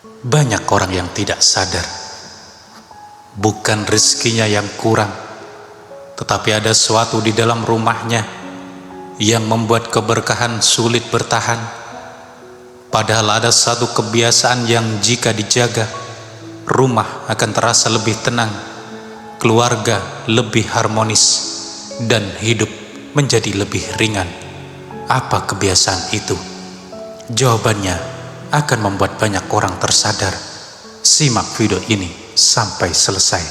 Banyak orang yang tidak sadar, bukan rezekinya yang kurang, tetapi ada sesuatu di dalam rumahnya yang membuat keberkahan sulit bertahan. Padahal ada satu kebiasaan yang jika dijaga, rumah akan terasa lebih tenang, keluarga lebih harmonis, dan hidup menjadi lebih ringan. Apa kebiasaan itu? Jawabannya akan membuat banyak orang tersadar. Simak video ini sampai selesai.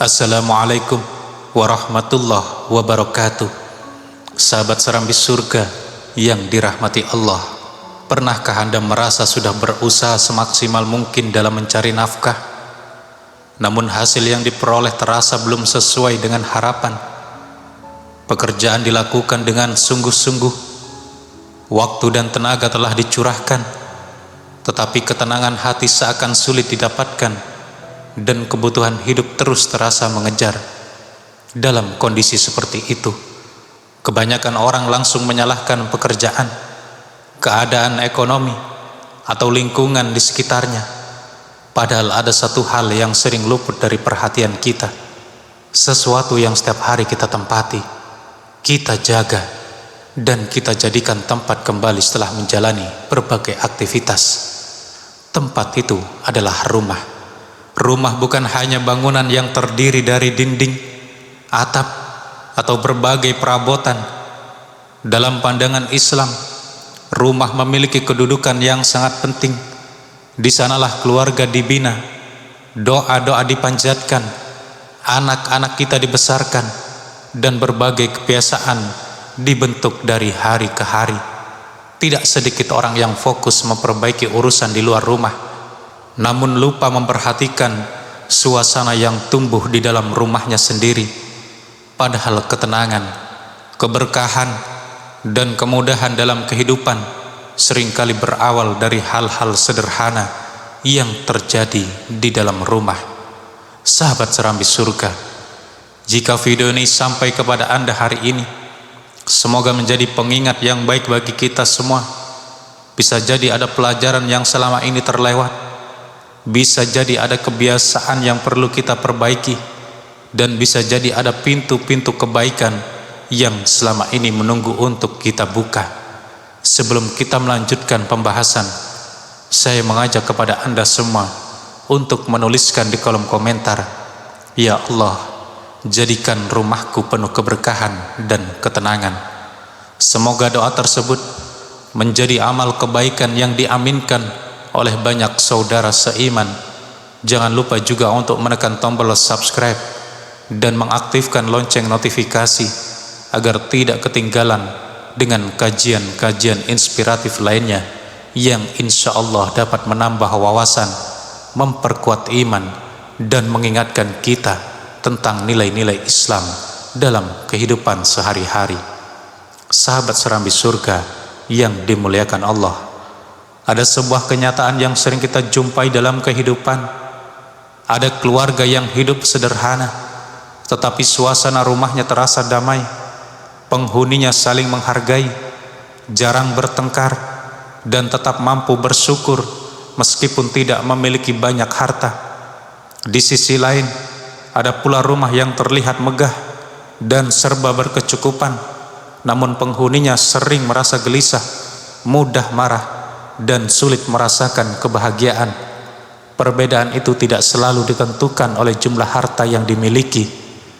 Assalamualaikum warahmatullahi wabarakatuh. Sahabat serambi surga yang dirahmati Allah, pernahkah Anda merasa sudah berusaha semaksimal mungkin dalam mencari nafkah, namun hasil yang diperoleh terasa belum sesuai dengan harapan? Pekerjaan dilakukan dengan sungguh-sungguh, waktu dan tenaga telah dicurahkan, tetapi ketenangan hati seakan sulit didapatkan, dan kebutuhan hidup terus terasa mengejar. Dalam kondisi seperti itu, kebanyakan orang langsung menyalahkan pekerjaan, keadaan ekonomi, atau lingkungan di sekitarnya. Padahal ada satu hal yang sering luput dari perhatian kita, sesuatu yang setiap hari kita tempati, kita jaga, dan kita jadikan tempat kembali setelah menjalani berbagai aktivitas. Tempat itu adalah rumah. Rumah bukan hanya bangunan yang terdiri dari dinding, atap, atau berbagai perabotan. Dalam pandangan Islam, rumah memiliki kedudukan yang sangat penting. Di sanalah keluarga dibina, doa-doa dipanjatkan, anak-anak kita dibesarkan, dan berbagai kebiasaan dibentuk dari hari ke hari. Tidak sedikit orang yang fokus memperbaiki urusan di luar rumah, namun lupa memperhatikan suasana yang tumbuh di dalam rumahnya sendiri. Padahal ketenangan, keberkahan, dan kemudahan dalam kehidupan seringkali berawal dari hal-hal sederhana yang terjadi di dalam rumah. Sahabat serambi surga, jika video ini sampai kepada Anda hari ini, semoga menjadi pengingat yang baik bagi kita semua. Bisa jadi ada pelajaran yang selama ini terlewat, bisa jadi ada kebiasaan yang perlu kita perbaiki, dan bisa jadi ada pintu-pintu kebaikan yang selama ini menunggu untuk kita buka. Sebelum kita melanjutkan pembahasan, saya mengajak kepada Anda semua untuk menuliskan di kolom komentar, "Ya Allah, jadikan rumahku penuh keberkahan dan ketenangan." Semoga doa tersebut menjadi amal kebaikan yang diaminkan oleh banyak saudara seiman. Jangan lupa juga untuk menekan tombol subscribe dan mengaktifkan lonceng notifikasi agar tidak ketinggalan dengan kajian-kajian inspiratif lainnya yang insya Allah dapat menambah wawasan, memperkuat iman, dan mengingatkan kita tentang nilai-nilai Islam dalam kehidupan sehari-hari. Sahabat serambi surga yang dimuliakan Allah, ada sebuah kenyataan yang sering kita jumpai dalam kehidupan. Ada keluarga yang hidup sederhana, tetapi suasana rumahnya terasa damai. Penghuninya saling menghargai, jarang bertengkar, dan tetap mampu bersyukur meskipun tidak memiliki banyak harta. Di sisi lain, ada pula rumah yang terlihat megah dan serba berkecukupan, namun penghuninya sering merasa gelisah, mudah marah, dan sulit merasakan kebahagiaan. Perbedaan itu tidak selalu ditentukan oleh jumlah harta yang dimiliki.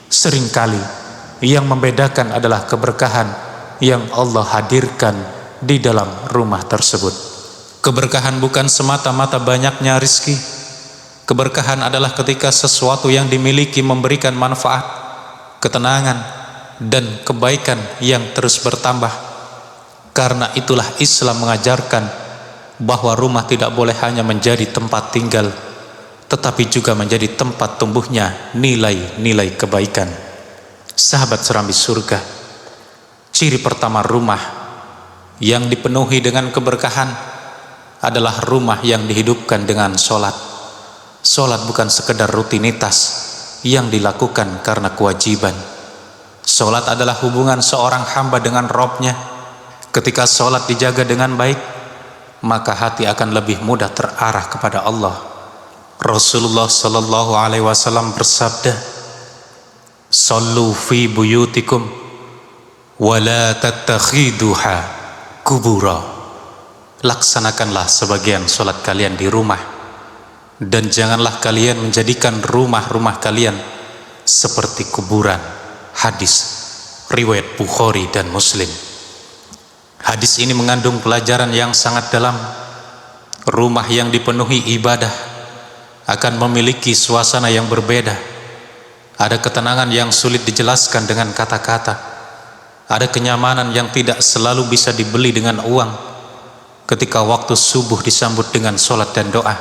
Seringkali yang membedakan adalah keberkahan yang Allah hadirkan di dalam rumah tersebut. Keberkahan bukan semata-mata banyaknya rizki. Keberkahan adalah ketika sesuatu yang dimiliki memberikan manfaat, ketenangan, dan kebaikan yang terus bertambah. Karena itulah Islam mengajarkan bahwa rumah tidak boleh hanya menjadi tempat tinggal, tetapi juga menjadi tempat tumbuhnya nilai-nilai kebaikan. Sahabat serambi surga, ciri pertama rumah yang dipenuhi dengan keberkahan adalah rumah yang dihidupkan dengan sholat. Sholat bukan sekedar rutinitas yang dilakukan karena kewajiban. Sholat adalah hubungan seorang hamba dengan Robnya, Ketika sholat dijaga dengan baik, maka hati akan lebih mudah terarah kepada Allah. Rasulullah sallallahu alaihi wasallam bersabda, "Shallu fi buyutikum wa la tattakhiduha kubura." Laksanakanlah sebagian sholat kalian di rumah, dan janganlah kalian menjadikan rumah-rumah kalian seperti kuburan. Hadis riwayat Bukhari dan Muslim. Hadis ini mengandung pelajaran yang sangat dalam. Rumah yang dipenuhi ibadah akan memiliki suasana yang berbeda. Ada ketenangan yang sulit dijelaskan dengan kata-kata. Ada kenyamanan yang tidak selalu bisa dibeli dengan uang. Ketika waktu subuh disambut dengan sholat dan doa,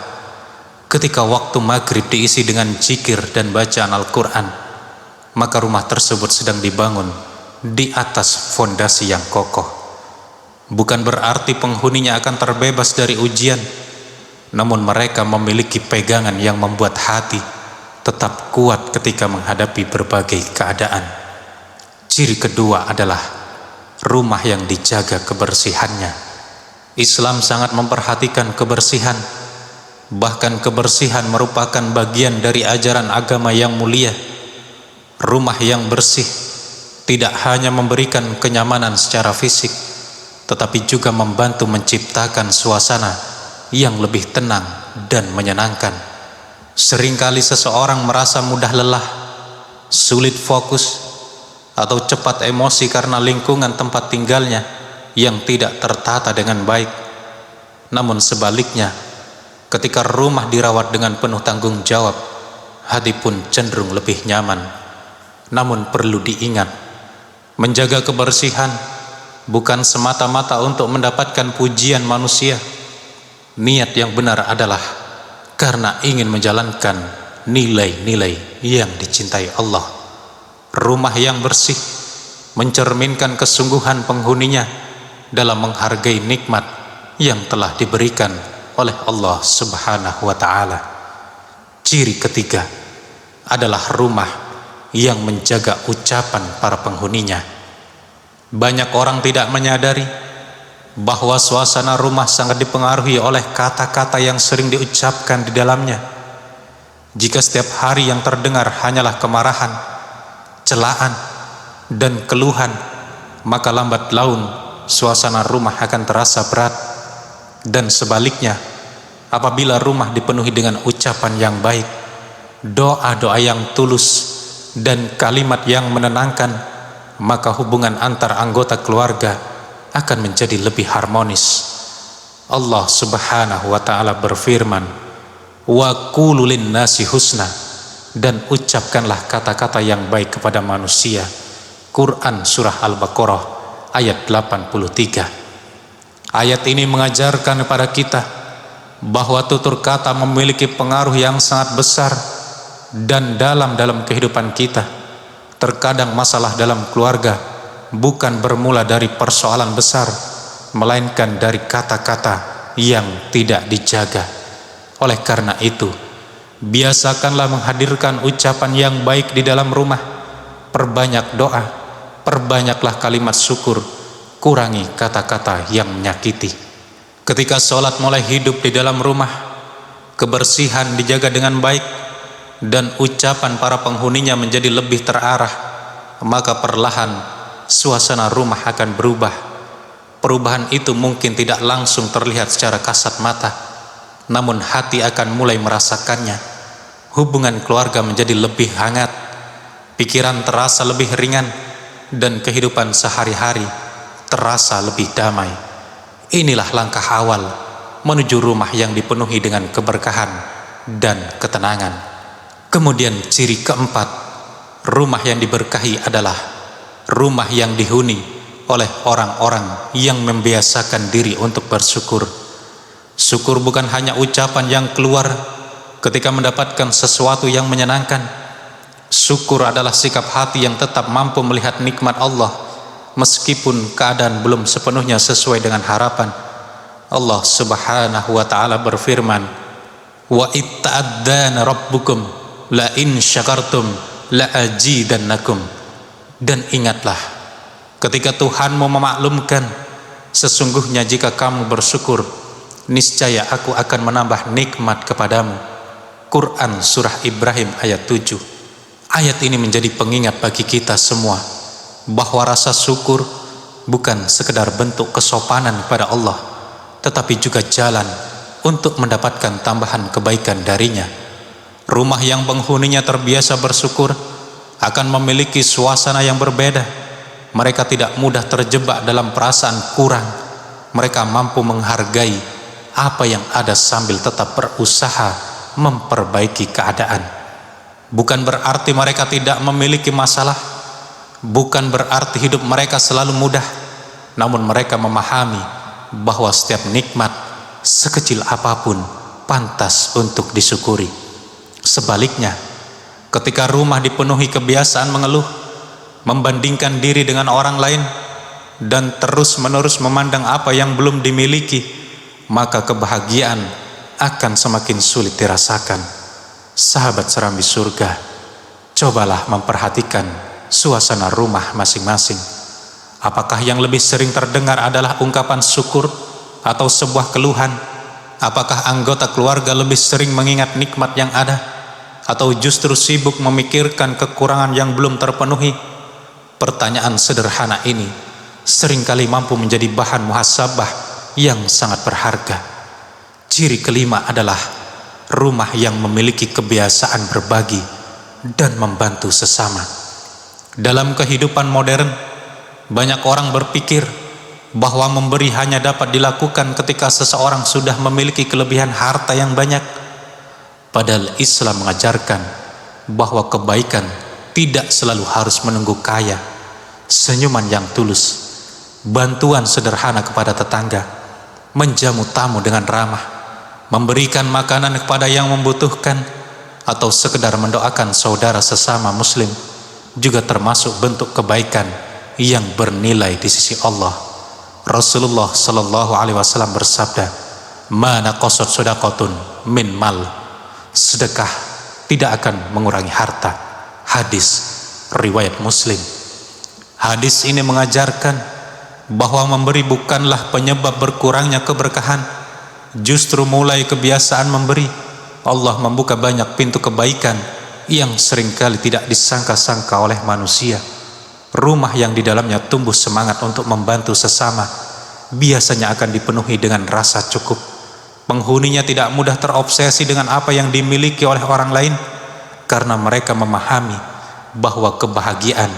ketika waktu maghrib diisi dengan zikir dan bacaan Al-Quran, maka rumah tersebut sedang dibangun di atas fondasi yang kokoh. Bukan berarti penghuninya akan terbebas dari ujian, namun mereka memiliki pegangan yang membuat hati tetap kuat ketika menghadapi berbagai keadaan. Ciri kedua adalah rumah yang dijaga kebersihannya. Islam sangat memperhatikan kebersihan. Bahkan kebersihan merupakan bagian dari ajaran agama yang mulia. Rumah yang bersih tidak hanya memberikan kenyamanan secara fisik, tetapi juga membantu menciptakan suasana yang lebih tenang dan menyenangkan. Seringkali seseorang merasa mudah lelah, sulit fokus, atau cepat emosi karena lingkungan tempat tinggalnya yang tidak tertata dengan baik. Namun sebaliknya, ketika rumah dirawat dengan penuh tanggung jawab, hati pun cenderung lebih nyaman. Namun perlu diingat, menjaga kebersihan bukan semata-mata untuk mendapatkan pujian manusia. Niat yang benar adalah karena ingin menjalankan nilai-nilai yang dicintai Allah. Rumah yang bersih mencerminkan kesungguhan penghuninya dalam menghargai nikmat yang telah diberikan oleh Allah Subhanahu wa ta'ala. Ciri ketiga adalah rumah yang menjaga ucapan para penghuninya. Banyak orang tidak menyadari bahwa suasana rumah sangat dipengaruhi oleh kata-kata yang sering diucapkan di dalamnya. Jika setiap hari yang terdengar hanyalah kemarahan, celaan, dan keluhan, maka lambat laun suasana rumah akan terasa berat. Dan sebaliknya, apabila rumah dipenuhi dengan ucapan yang baik, doa-doa yang tulus, dan kalimat yang menenangkan, maka hubungan antar anggota keluarga akan menjadi lebih harmonis. Allah Subhanahu wa ta'ala berfirman, "Wa qulu lin-nasi husna," dan ucapkanlah kata-kata yang baik kepada manusia. Quran surah Al-Baqarah ayat 83. Ayat ini mengajarkan kepada kita bahwa tutur kata memiliki pengaruh yang sangat besar dan dalam kehidupan kita. Terkadang masalah dalam keluarga bukan bermula dari persoalan besar, melainkan dari kata-kata yang tidak dijaga. Oleh karena itu, biasakanlah menghadirkan ucapan yang baik di dalam rumah. Perbanyak doa, perbanyaklah kalimat syukur, kurangi kata-kata yang menyakiti. Ketika sholat mulai hidup di dalam rumah, kebersihan dijaga dengan baik, dan ucapan para penghuninya menjadi lebih terarah, maka perlahan suasana rumah akan berubah. Perubahan itu mungkin tidak langsung terlihat secara kasat mata, namun hati akan mulai merasakannya. Hubungan keluarga menjadi lebih hangat, pikiran terasa lebih ringan, dan kehidupan sehari-hari terasa lebih damai. Inilah langkah awal menuju rumah yang dipenuhi dengan keberkahan dan ketenangan. Kemudian ciri keempat, rumah yang diberkahi adalah rumah yang dihuni oleh orang-orang yang membiasakan diri untuk bersyukur. Syukur bukan hanya ucapan yang keluar ketika mendapatkan sesuatu yang menyenangkan. Syukur adalah sikap hati yang tetap mampu melihat nikmat Allah meskipun keadaan belum sepenuhnya sesuai dengan harapan. Allah Subhanahu wa ta'ala berfirman, "Wa itta'adzana rabbukum la in syakartum la azidannakum." Dan ingatlah ketika Tuhanmu memaklumkan Sesungguhnya jika kamu bersyukur, niscaya aku akan menambah nikmat kepadamu. Quran Surah Ibrahim ayat 7. Ayat ini menjadi pengingat bagi kita semua bahwa rasa syukur bukan sekedar bentuk kesopanan kepada Allah, tetapi juga jalan untuk mendapatkan tambahan kebaikan darinya. Rumah yang penghuninya terbiasa bersyukur akan memiliki suasana yang berbeda. Mereka tidak mudah terjebak dalam perasaan kurang. Mereka mampu menghargai apa yang ada sambil tetap berusaha memperbaiki keadaan. Bukan berarti mereka tidak memiliki masalah, bukan berarti hidup mereka selalu mudah, namun mereka memahami bahwa setiap nikmat, sekecil apapun, pantas untuk disyukuri. Sebaliknya, ketika rumah dipenuhi kebiasaan mengeluh, membandingkan diri dengan orang lain, dan terus-menerus memandang apa yang belum dimiliki, maka kebahagiaan akan semakin sulit dirasakan. Sahabat serambi surga, cobalah memperhatikan suasana rumah masing-masing. Apakah yang lebih sering terdengar adalah ungkapan syukur atau sebuah keluhan? Apakah anggota keluarga lebih sering mengingat nikmat yang ada, atau justru sibuk memikirkan kekurangan yang belum terpenuhi? Pertanyaan sederhana ini seringkali mampu menjadi bahan muhasabah yang sangat berharga. Ciri kelima adalah rumah yang memiliki kebiasaan berbagi dan membantu sesama. Dalam kehidupan modern, banyak orang berpikir bahwa memberi hanya dapat dilakukan ketika seseorang sudah memiliki kelebihan harta yang banyak. Padahal Islam mengajarkan bahwa kebaikan tidak selalu harus menunggu kaya. Senyuman yang tulus, bantuan sederhana kepada tetangga, menjamu tamu dengan ramah, memberikan makanan kepada yang membutuhkan, atau sekedar mendoakan saudara sesama muslim juga termasuk bentuk kebaikan yang bernilai di sisi Allah. Rasulullah sallallahu alaihi wasallam bersabda, "Ma naqasat shadaqatun min mal." Sedekah tidak akan mengurangi harta. Hadis riwayat Muslim. Hadis ini mengajarkan bahwa memberi bukanlah penyebab berkurangnya keberkahan. Justru mulai kebiasaan memberi, Allah membuka banyak pintu kebaikan yang seringkali tidak disangka-sangka oleh manusia. Rumah yang di dalamnya tumbuh semangat untuk membantu sesama biasanya akan dipenuhi dengan rasa cukup. Penghuninya tidak mudah terobsesi dengan apa yang dimiliki oleh orang lain, karena mereka memahami bahwa kebahagiaan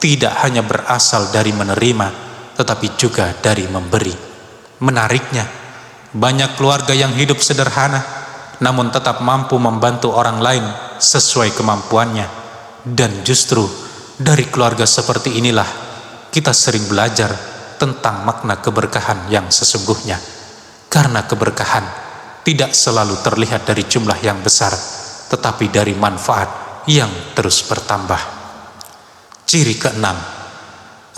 tidak hanya berasal dari menerima, tetapi juga dari memberi. Menariknya, banyak keluarga yang hidup sederhana namun tetap mampu membantu orang lain sesuai kemampuannya. Dan justru dari keluarga seperti inilah kita sering belajar tentang makna keberkahan yang sesungguhnya. Karena keberkahan tidak selalu terlihat dari jumlah yang besar, tetapi dari manfaat yang terus bertambah. Ciri keenam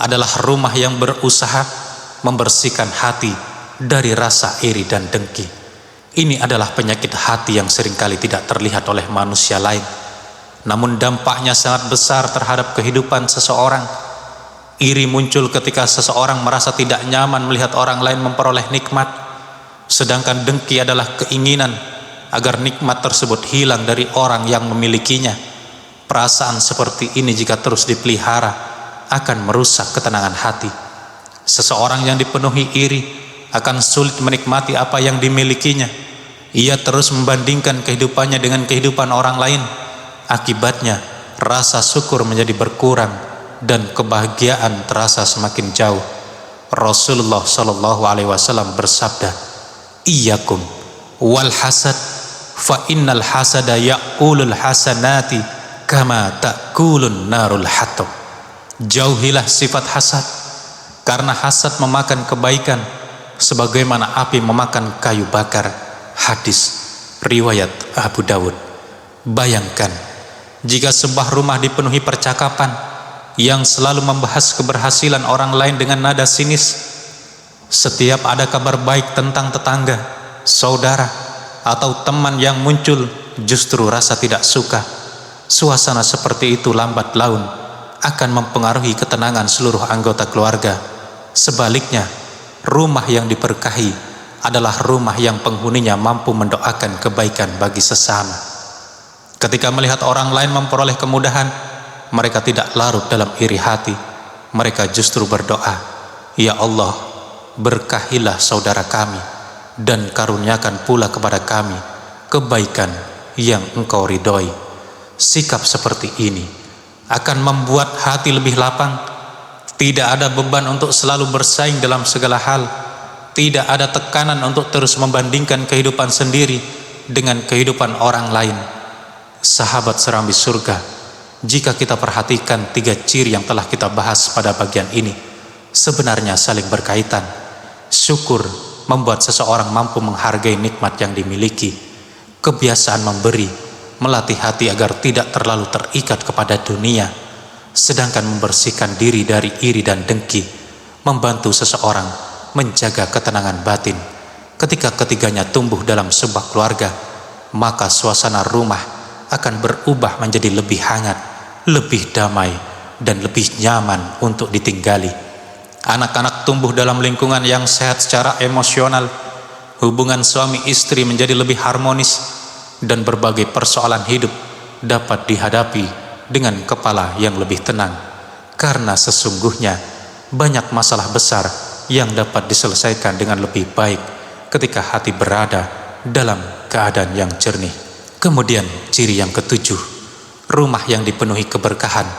adalah rumah yang berusaha membersihkan hati dari rasa iri dan dengki. Ini adalah penyakit hati yang seringkali tidak terlihat oleh manusia lain, namun dampaknya sangat besar terhadap kehidupan seseorang. Iri muncul ketika seseorang merasa tidak nyaman melihat orang lain memperoleh nikmat, sedangkan dengki adalah keinginan agar nikmat tersebut hilang dari orang yang memilikinya. Perasaan seperti ini jika terus dipelihara akan merusak ketenangan hati. Seseorang yang dipenuhi iri akan sulit menikmati apa yang dimilikinya. Ia terus membandingkan kehidupannya dengan kehidupan orang lain. Akibatnya rasa syukur menjadi berkurang dan kebahagiaan terasa semakin jauh. Rasulullah sallallahu alaihi wasallam bersabda, "Iyyakum wal hasad, fa innal hasada ya'kulul hasanati kama ta'kulun narul hatab." Jauhilah sifat hasad, karena hasad memakan kebaikan sebagaimana api memakan kayu bakar. Hadis riwayat Abu Dawud. Bayangkan jika sebuah rumah dipenuhi percakapan yang selalu membahas keberhasilan orang lain dengan nada sinis. Setiap ada kabar baik tentang tetangga, saudara, atau teman yang muncul, justru rasa tidak suka. Suasana seperti itu lambat laun akan mempengaruhi ketenangan seluruh anggota keluarga. Sebaliknya, Rumah yang diberkahi adalah rumah yang penghuninya mampu mendoakan kebaikan bagi sesama. Ketika melihat orang lain memperoleh kemudahan, mereka tidak larut dalam iri hati. Mereka justru berdoa, "Ya Allah, berkahilah saudara kami dan karuniakan pula kepada kami kebaikan yang Engkau ridhoi." Sikap seperti ini akan membuat hati lebih lapang. Tidak ada beban untuk selalu bersaing dalam segala hal. Tidak ada tekanan untuk terus membandingkan kehidupan sendiri dengan kehidupan orang lain. Sahabat serambi surga, jika kita perhatikan 3 ciri yang telah kita bahas pada bagian ini, sebenarnya saling berkaitan. Syukur membuat seseorang mampu menghargai nikmat yang dimiliki. Kebiasaan memberi melatih hati agar tidak terlalu terikat kepada dunia. Sedangkan membersihkan diri dari iri dan dengki membantu seseorang menjaga ketenangan batin. Ketika ketiganya tumbuh dalam sebuah keluarga, maka suasana rumah akan berubah menjadi lebih hangat, lebih damai, dan lebih nyaman untuk ditinggali. Anak-anak tumbuh dalam lingkungan yang sehat secara emosional. Hubungan suami istri menjadi lebih harmonis, dan berbagai persoalan hidup dapat dihadapi dengan kepala yang lebih tenang, karena sesungguhnya banyak masalah besar yang dapat diselesaikan dengan lebih baik ketika hati berada dalam keadaan yang jernih. Kemudian ciri yang ketujuh, rumah yang dipenuhi keberkahan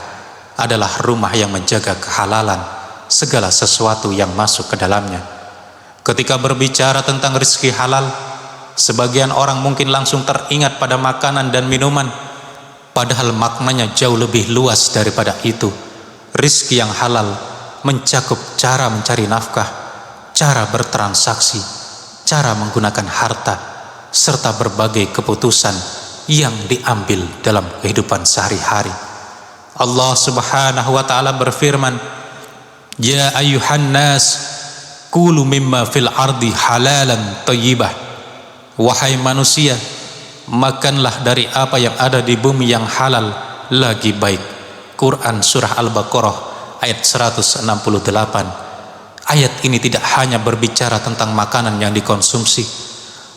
adalah rumah yang menjaga kehalalan segala sesuatu yang masuk ke dalamnya. Ketika berbicara tentang rezeki halal, sebagian orang mungkin langsung teringat pada makanan dan minuman. Padahal maknanya jauh lebih luas daripada itu. Rizki yang halal mencakup cara mencari nafkah, cara bertransaksi, cara menggunakan harta, serta berbagai keputusan yang diambil dalam kehidupan sehari-hari. Allah Subhanahu wa ta'ala berfirman, "Ya ayyuhan nas, kulu mimma fil ardi halalan thayyibah." Wahai manusia, makanlah dari apa yang ada di bumi yang halal lagi baik. Quran Surah Al-Baqarah ayat 168. Ayat ini tidak hanya berbicara tentang makanan yang dikonsumsi,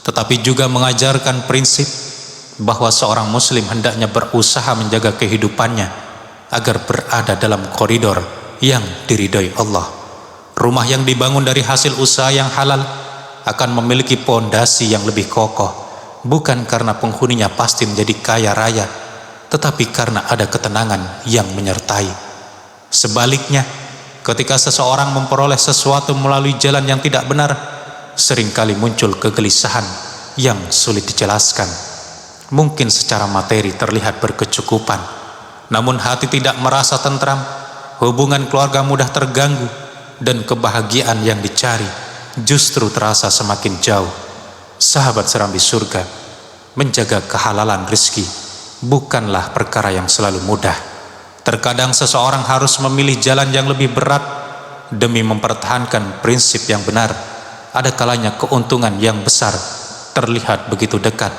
tetapi juga mengajarkan prinsip bahwa seorang muslim hendaknya berusaha menjaga kehidupannya agar berada dalam koridor yang diridhoi Allah. Rumah yang dibangun dari hasil usaha yang halal akan memiliki pondasi yang lebih kokoh, bukan karena penghuninya pasti menjadi kaya raya, tetapi karena ada ketenangan yang menyertai. Sebaliknya, ketika seseorang memperoleh sesuatu melalui jalan yang tidak benar, seringkali muncul kegelisahan yang sulit dijelaskan. Mungkin secara materi terlihat berkecukupan, namun hati tidak merasa tentram, hubungan keluarga mudah terganggu, dan kebahagiaan yang dicari justru terasa semakin jauh. Sahabat serambi surga, menjaga kehalalan rezeki bukanlah perkara yang selalu mudah. Terkadang seseorang harus memilih jalan yang lebih berat demi mempertahankan prinsip yang benar. Ada kalanya keuntungan yang besar terlihat begitu dekat,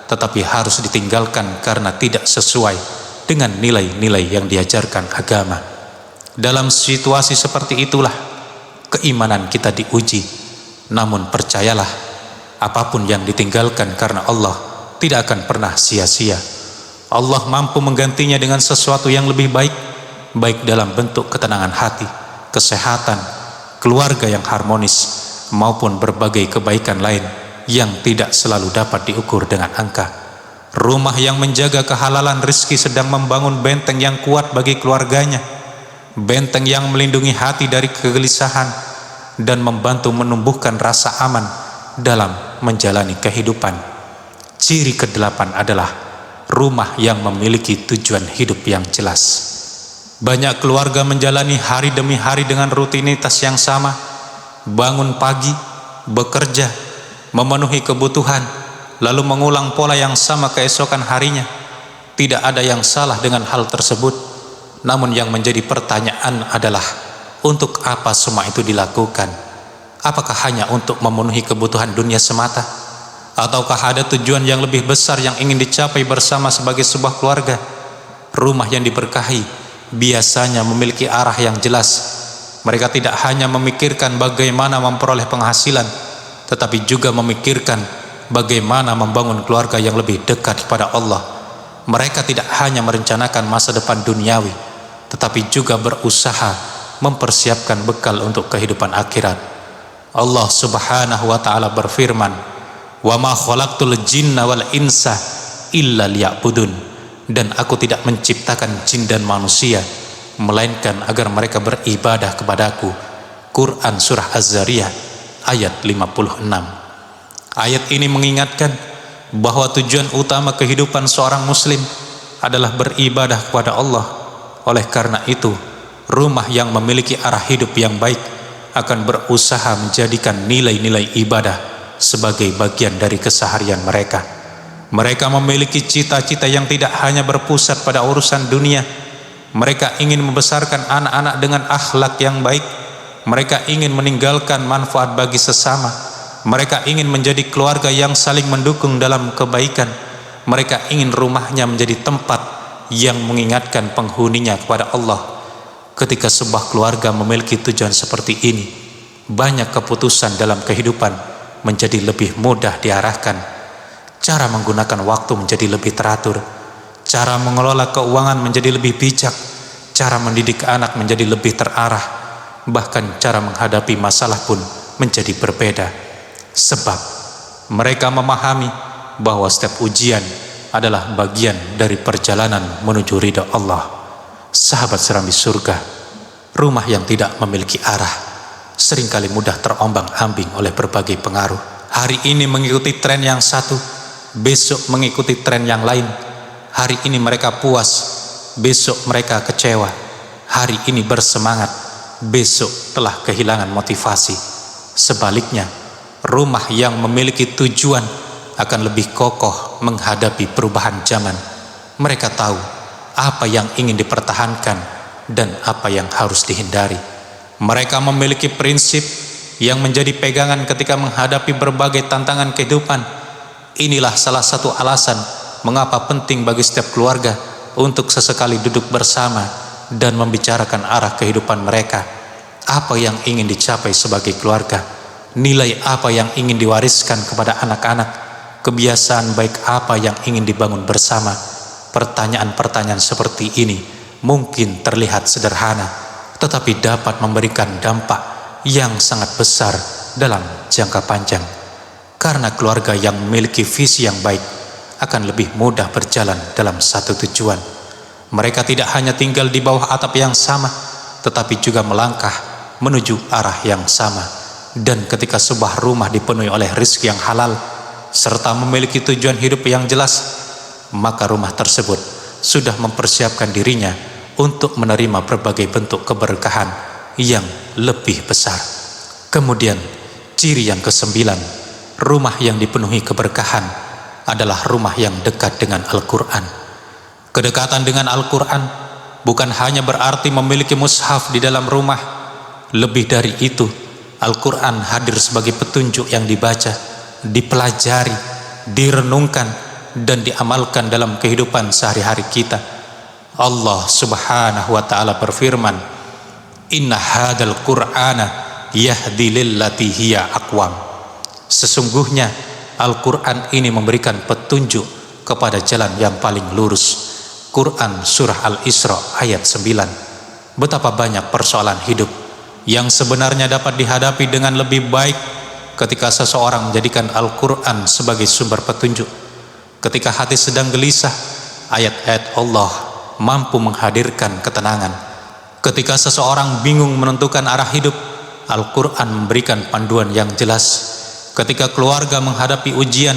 tetapi harus ditinggalkan karena tidak sesuai dengan nilai-nilai yang diajarkan agama. Dalam situasi seperti itulah keimanan kita diuji. Namun percayalah, apapun yang ditinggalkan karena Allah tidak akan pernah sia-sia. Allah mampu menggantinya dengan sesuatu yang lebih baik, baik dalam bentuk ketenangan hati, kesehatan, keluarga yang harmonis, maupun berbagai kebaikan lain yang tidak selalu dapat diukur dengan angka. Rumah yang menjaga kehalalan rezeki sedang membangun benteng yang kuat bagi keluarganya, benteng yang melindungi hati dari kegelisahan dan membantu menumbuhkan rasa aman dalam menjalani kehidupan. Ciri ke-8 adalah rumah yang memiliki tujuan hidup yang jelas. Banyak keluarga menjalani hari demi hari dengan rutinitas yang sama. Bangun pagi, bekerja, memenuhi kebutuhan, lalu mengulang pola yang sama keesokan harinya. Tidak ada yang salah dengan hal tersebut. Namun yang menjadi pertanyaan adalah, untuk apa semua itu dilakukan? Apakah hanya untuk memenuhi kebutuhan dunia semata? Ataukah ada tujuan yang lebih besar yang ingin dicapai bersama sebagai sebuah keluarga? Rumah yang diberkahi biasanya memiliki arah yang jelas. Mereka tidak hanya memikirkan bagaimana memperoleh penghasilan, tetapi juga memikirkan bagaimana membangun keluarga yang lebih dekat kepada Allah. Mereka tidak hanya merencanakan masa depan duniawi, tetapi juga berusaha mempersiapkan bekal untuk kehidupan akhirat. Allah Subhanahu wa ta'ala berfirman, "Wa ma khalaqtul jinna wal insa illa liya'budun." Dan aku tidak menciptakan jin dan manusia melainkan agar mereka beribadah kepadaku. Quran surah Az-Zariyah ayat 56. Ayat ini mengingatkan bahwa tujuan utama kehidupan seorang muslim adalah beribadah kepada Allah. Oleh karena itu, rumah yang memiliki arah hidup yang baik akan berusaha menjadikan nilai-nilai ibadah sebagai bagian dari keseharian mereka. Mereka memiliki cita-cita yang tidak hanya berpusat pada urusan dunia. Mereka ingin membesarkan anak-anak dengan akhlak yang baik. Mereka ingin meninggalkan manfaat bagi sesama. Mereka ingin menjadi keluarga yang saling mendukung dalam kebaikan. Mereka ingin rumahnya menjadi tempat yang mengingatkan penghuninya kepada Allah. Ketika sebuah keluarga memiliki tujuan seperti ini, banyak keputusan dalam kehidupan menjadi lebih mudah diarahkan. Cara menggunakan waktu menjadi lebih teratur. Cara mengelola keuangan menjadi lebih bijak. Cara mendidik anak menjadi lebih terarah. Bahkan cara menghadapi masalah pun menjadi berbeda. Sebab mereka memahami bahwa setiap ujian adalah bagian dari perjalanan menuju ridha Allah. Sahabat serambi surga, rumah yang tidak memiliki arah seringkali mudah terombang-ambing oleh berbagai pengaruh. Hari ini mengikuti tren yang satu, besok mengikuti tren yang lain. Hari ini mereka puas, besok mereka kecewa. Hari ini bersemangat, besok telah kehilangan motivasi. Sebaliknya, rumah yang memiliki tujuan akan lebih kokoh menghadapi perubahan zaman. Mereka tahu apa yang ingin dipertahankan dan apa yang harus dihindari. Mereka memiliki prinsip yang menjadi pegangan ketika menghadapi berbagai tantangan kehidupan. Inilah salah satu alasan mengapa penting bagi setiap keluarga untuk sesekali duduk bersama dan membicarakan arah kehidupan mereka. Apa yang ingin dicapai sebagai keluarga, nilai apa yang ingin diwariskan kepada anak-anak, kebiasaan baik apa yang ingin dibangun bersama. Pertanyaan-pertanyaan seperti ini mungkin terlihat sederhana, tetapi dapat memberikan dampak yang sangat besar dalam jangka panjang. Karena keluarga yang memiliki visi yang baik akan lebih mudah berjalan dalam satu tujuan. Mereka tidak hanya tinggal di bawah atap yang sama, tetapi juga melangkah menuju arah yang sama. Dan ketika sebuah rumah dipenuhi oleh rezeki yang halal serta memiliki tujuan hidup yang jelas, maka rumah tersebut sudah mempersiapkan dirinya untuk menerima berbagai bentuk keberkahan yang lebih besar. Kemudian ciri yang ke-9, rumah yang dipenuhi keberkahan adalah rumah yang dekat dengan Al-Quran. Kedekatan dengan Al-Quran bukan hanya berarti memiliki mushaf di dalam rumah. Lebih dari itu, Al-Quran hadir sebagai petunjuk yang dibaca, dipelajari, direnungkan, dan diamalkan dalam kehidupan sehari-hari kita. Allah Subhanahu wa ta'ala berfirman, "Inna hadal Qur'ana yahdi lillati hiya aqwam." Sesungguhnya Al-Quran ini memberikan petunjuk kepada jalan yang paling lurus. Quran surah Al-Isra ayat 9. Betapa banyak persoalan hidup yang sebenarnya dapat dihadapi dengan lebih baik ketika seseorang menjadikan Al-Quran sebagai sumber petunjuk. Ketika hati sedang gelisah, ayat-ayat Allah mampu menghadirkan ketenangan. Ketika seseorang bingung menentukan arah hidup, Al-Quran memberikan panduan yang jelas. Ketika keluarga menghadapi ujian,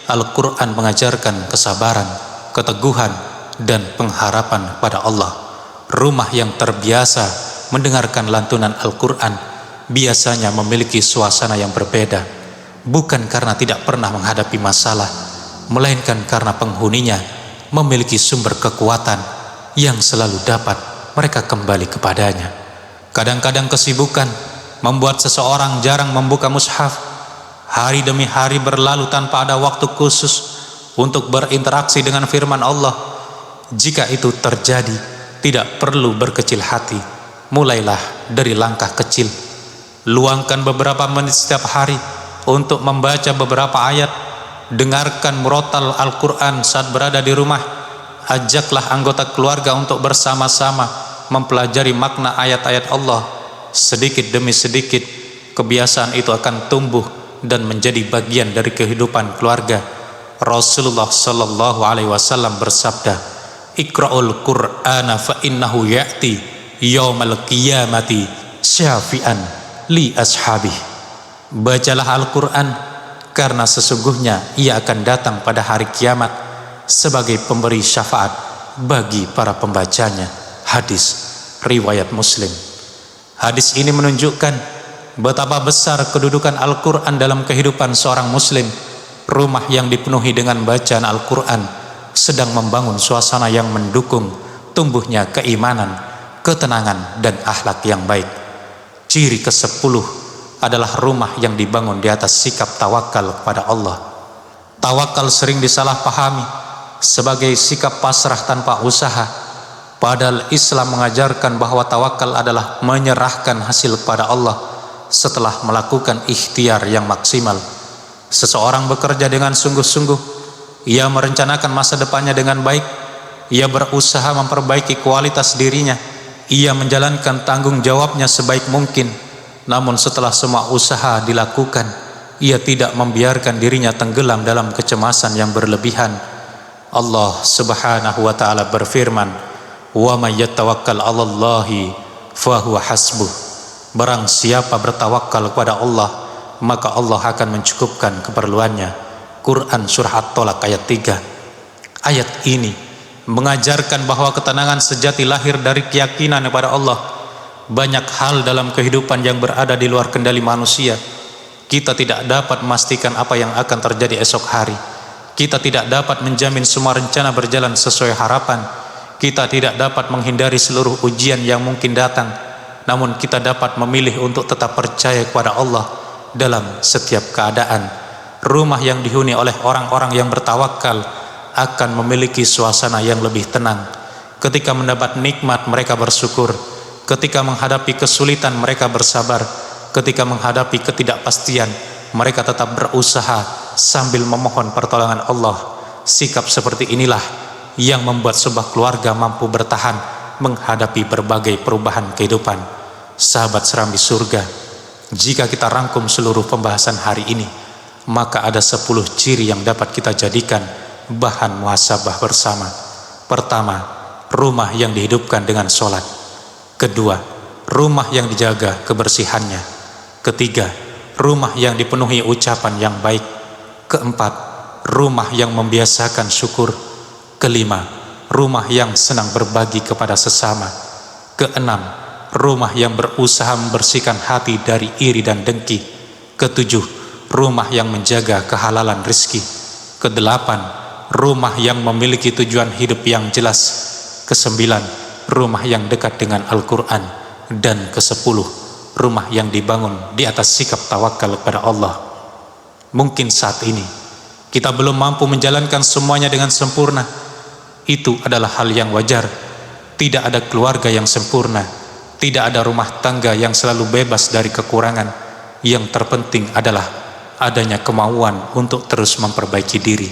Al-Quran mengajarkan kesabaran, keteguhan, dan pengharapan pada Allah. Rumah yang terbiasa mendengarkan lantunan Al-Quran biasanya memiliki suasana yang berbeda, bukan karena tidak pernah menghadapi masalah, melainkan karena penghuninya memiliki sumber kekuatan yang selalu dapat mereka kembali kepadanya. Kadang-kadang kesibukan membuat seseorang jarang membuka mushaf. Hari demi hari berlalu tanpa ada waktu khusus untuk berinteraksi dengan firman Allah. Jika itu terjadi, tidak perlu berkecil hati. mulailah dari langkah kecil. Luangkan beberapa menit setiap hari untuk membaca beberapa ayat. Dengarkan murotal Al-Quran saat berada di rumah. Ajaklah anggota keluarga untuk bersama-sama mempelajari makna ayat-ayat Allah. Sedikit demi sedikit kebiasaan itu akan tumbuh dan menjadi bagian dari kehidupan keluarga. Rasulullah sallallahu alaihi wasallam bersabda, "Iqra'ul Qur'ana fa innahu ya'ti yaumal qiyamati syafi'an li ashabi." Bacalah Al-Quran karena sesungguhnya ia akan datang pada hari kiamat sebagai pemberi syafaat bagi para pembacanya. Hadis riwayat Muslim. Hadis ini menunjukkan betapa besar kedudukan Al-Quran dalam kehidupan seorang muslim. Rumah yang dipenuhi dengan bacaan Al-Quran sedang membangun suasana yang mendukung tumbuhnya keimanan, ketenangan, dan akhlak yang baik. Ciri ke-10 adalah rumah yang dibangun di atas sikap tawakal kepada Allah. Tawakal sering disalahpahami sebagai sikap pasrah tanpa usaha, padahal Islam mengajarkan bahwa tawakal adalah menyerahkan hasil kepada Allah setelah melakukan ikhtiar yang maksimal. Seseorang bekerja dengan sungguh-sungguh, ia merencanakan masa depannya dengan baik, ia berusaha memperbaiki kualitas dirinya, ia menjalankan tanggung jawabnya sebaik mungkin. Namun setelah semua usaha dilakukan, ia tidak membiarkan dirinya tenggelam dalam kecemasan yang berlebihan. Allah Subhanahu wa taala berfirman, "Wa may yatawakkal 'alallahi fa huwa hasbuh." Barang siapa bertawakal kepada Allah, maka Allah akan mencukupkan keperluannya. Quran surah At-Tolak ayat 3. Ayat ini mengajarkan bahwa ketenangan sejati lahir dari keyakinan kepada Allah. Banyak hal dalam kehidupan yang berada di luar kendali manusia. Kita tidak dapat memastikan apa yang akan terjadi esok hari. Kita tidak dapat menjamin semua rencana berjalan sesuai harapan. Kita tidak dapat menghindari seluruh ujian yang mungkin datang. Namun kita dapat memilih untuk tetap percaya kepada Allah dalam setiap keadaan. Rumah yang dihuni oleh orang-orang yang bertawakal akan memiliki suasana yang lebih tenang. Ketika mendapat nikmat, mereka bersyukur. Ketika menghadapi kesulitan, mereka bersabar. Ketika menghadapi ketidakpastian, mereka tetap berusaha sambil memohon pertolongan Allah. Sikap seperti inilah yang membuat sebuah keluarga mampu bertahan menghadapi berbagai perubahan kehidupan. Sahabat serambi surga, jika kita rangkum seluruh pembahasan hari ini, maka ada 10 ciri yang dapat kita jadikan bahan muhasabah bersama. Pertama, rumah yang dihidupkan dengan sholat. Kedua, rumah yang dijaga kebersihannya. Ketiga, rumah yang dipenuhi ucapan yang baik. Keempat, rumah yang membiasakan syukur. Kelima, rumah yang senang berbagi kepada sesama. Keenam, rumah yang berusaha membersihkan hati dari iri dan dengki. Ketujuh, rumah yang menjaga kehalalan rizki. Kedelapan, rumah yang memiliki tujuan hidup yang jelas. Kesembilan, rumah yang dekat dengan Al-Quran. Dan kesepuluh, rumah yang dibangun di atas sikap tawakal kepada Allah. Mungkin saat ini kita belum mampu menjalankan semuanya dengan sempurna. Itu adalah hal yang wajar. Tidak ada keluarga yang sempurna, tidak ada rumah tangga yang selalu bebas dari kekurangan. Yang terpenting adalah adanya kemauan untuk terus memperbaiki diri.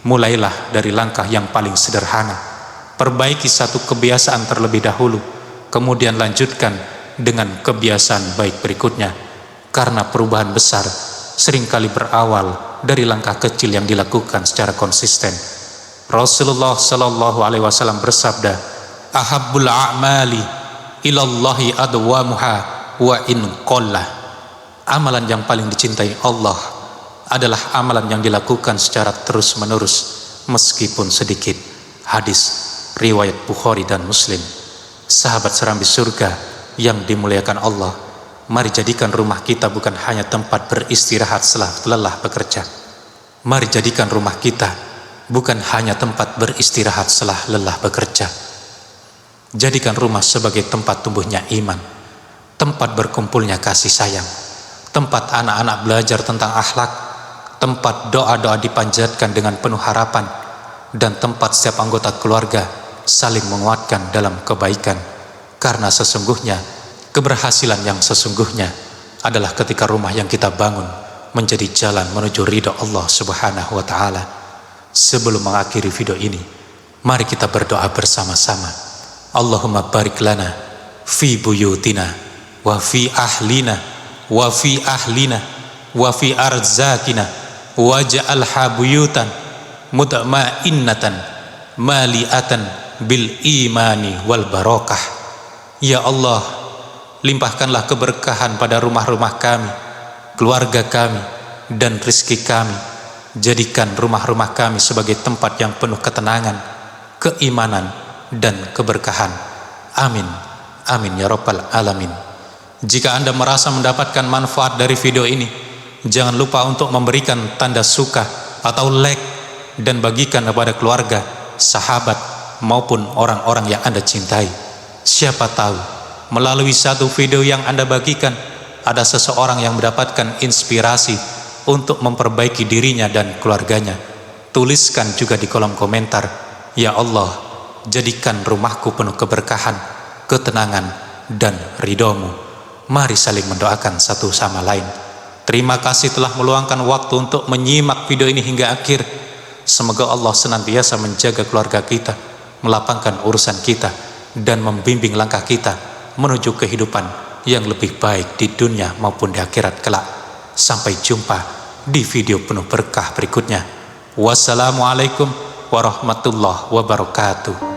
Mulailah dari langkah yang paling sederhana. Perbaiki satu kebiasaan terlebih dahulu, kemudian lanjutkan dengan kebiasaan baik berikutnya. Karena perubahan besar seringkali berawal dari langkah kecil yang dilakukan secara konsisten. Rasulullah sallallahu alaihi wasallam bersabda, "Ahabbul a'mali ilallahi adwamuha wa in qalla." Amalan yang paling dicintai Allah adalah amalan yang dilakukan secara terus-menerus meskipun sedikit. Hadis riwayat Bukhari dan Muslim. Sahabat serambi surga yang dimuliakan Allah, mari jadikan rumah kita bukan hanya tempat beristirahat setelah lelah bekerja. Mari jadikan rumah kita bukan hanya tempat beristirahat setelah lelah bekerja. Jadikan rumah sebagai tempat tumbuhnya iman, tempat berkumpulnya kasih sayang, tempat anak-anak belajar tentang akhlak, tempat doa-doa dipanjatkan dengan penuh harapan, dan tempat setiap anggota keluarga saling menguatkan dalam kebaikan. Karena sesungguhnya Keberhasilan yang sesungguhnya adalah ketika rumah yang kita bangun menjadi jalan menuju ridha Allah Subhanahu wa Ta'ala. Sebelum mengakhiri video ini, mari kita berdoa bersama-sama. Allahumma barik lana fi buyutina wa fi ahlina wa fi ahlina wa fi arzakina waj'alha buyutan mutma'innatan mali'atan bil imani wal barakah. Ya Allah, limpahkanlah keberkahan pada rumah-rumah kami, keluarga kami, dan rizki kami. Jadikan rumah-rumah kami sebagai tempat yang penuh ketenangan, keimanan, dan keberkahan. Amin. Amin ya rabbal alamin. Jika Anda merasa mendapatkan manfaat dari video ini, jangan lupa untuk memberikan tanda suka atau like dan bagikan kepada keluarga, sahabat, maupun orang-orang yang Anda cintai. Siapa tahu melalui satu video yang Anda bagikan, ada seseorang yang mendapatkan inspirasi untuk memperbaiki dirinya dan keluarganya. Tuliskan juga di kolom komentar, ya Allah, jadikan rumahku penuh keberkahan, ketenangan, dan ridhomu. Mari saling mendoakan satu sama lain. Terima kasih telah meluangkan waktu untuk menyimak video ini hingga akhir. Semoga Allah senantiasa menjaga keluarga kita, melapangkan urusan kita, dan membimbing langkah kita menuju kehidupan yang lebih baik di dunia maupun di akhirat kelak. Sampai jumpa di video penuh berkah berikutnya. Wassalamualaikum warahmatullahi wabarakatuh.